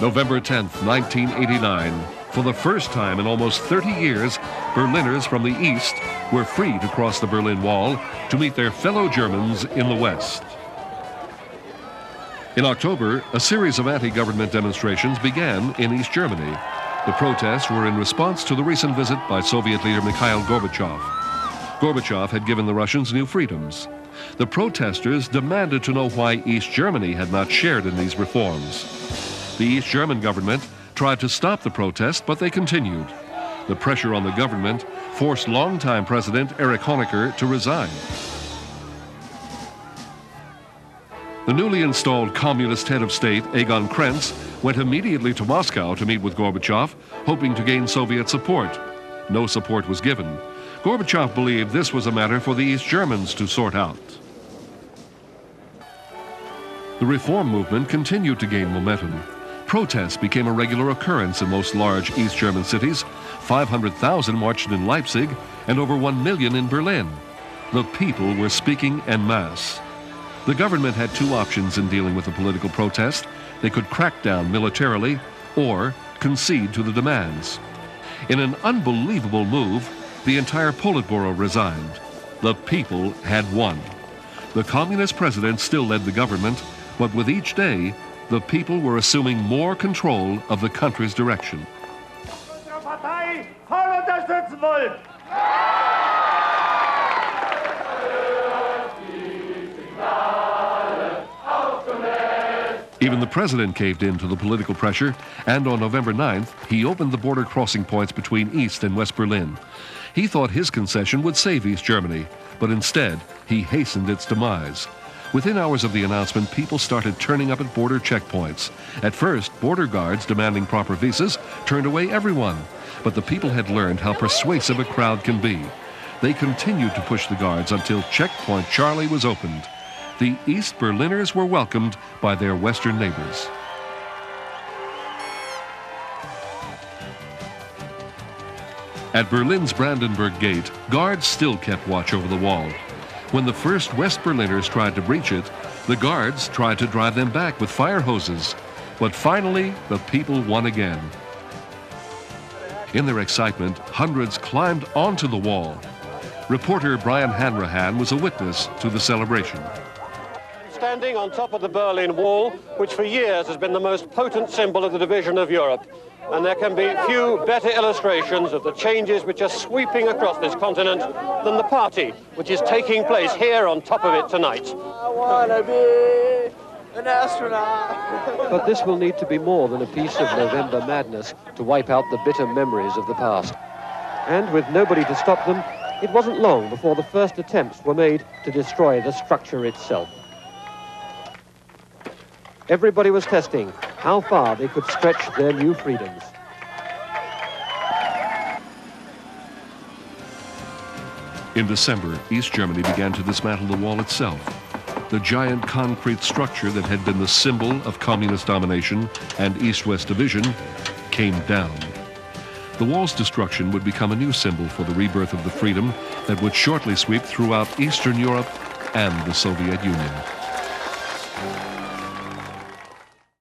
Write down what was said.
November 10th, 1989. For the first time in almost 30 years, Berliners from the East were free to cross the Berlin Wall to meet their fellow Germans in the West. In October, a series of anti-government demonstrations began in East Germany. The protests were in response to the recent visit by Soviet leader Mikhail Gorbachev. Gorbachev had given the Russians new freedoms. The protesters demanded to know why East Germany had not shared in these reforms. The East German government tried to stop the protest, but they continued. The pressure on the government forced longtime President Erich Honecker to resign. The newly installed communist head of state, Egon Krenz, went immediately to Moscow to meet with Gorbachev, hoping to gain Soviet support. No support was given. Gorbachev believed this was a matter for the East Germans to sort out. The reform movement continued to gain momentum. Protests became a regular occurrence in most large East German cities. 500,000 marched in Leipzig and over 1 million in Berlin. The people were speaking en masse. The government had two options in dealing with the political protest. They could crack down militarily or concede to the demands. In an unbelievable move, the entire Politburo resigned. The people had won. The communist president still led the government, but with each day, the people were assuming more control of the country's direction. Even the president caved in to the political pressure, and on November 9th, he opened the border crossing points between East and West Berlin. He thought his concession would save East Germany, but instead, he hastened its demise. Within hours of the announcement, people started turning up at border checkpoints. At first, border guards demanding proper visas turned away everyone. But the people had learned how persuasive a crowd can be. They continued to push the guards until Checkpoint Charlie was opened. The East Berliners were welcomed by their Western neighbors. At Berlin's Brandenburg Gate, guards still kept watch over the wall. When the first West Berliners tried to breach it, the guards tried to drive them back with fire hoses. But finally, the people won again. In their excitement, hundreds climbed onto the wall. Reporter Brian Hanrahan was a witness to the celebration. Standing on top of the Berlin Wall, which for years has been the most potent symbol of the division of Europe. And there can be few better illustrations of the changes which are sweeping across this continent than the party which is taking place here on top of it tonight. I want to be an astronaut. But this will need to be more than a piece of November madness to wipe out the bitter memories of the past. And with nobody to stop them, it wasn't long before the first attempts were made to destroy the structure itself. Everybody was testing how far they could stretch their new freedoms. In December, East Germany began to dismantle the wall itself. The giant concrete structure that had been the symbol of communist domination and East-West division came down. The wall's destruction would become a new symbol for the rebirth of the freedom that would shortly sweep throughout Eastern Europe and the Soviet Union.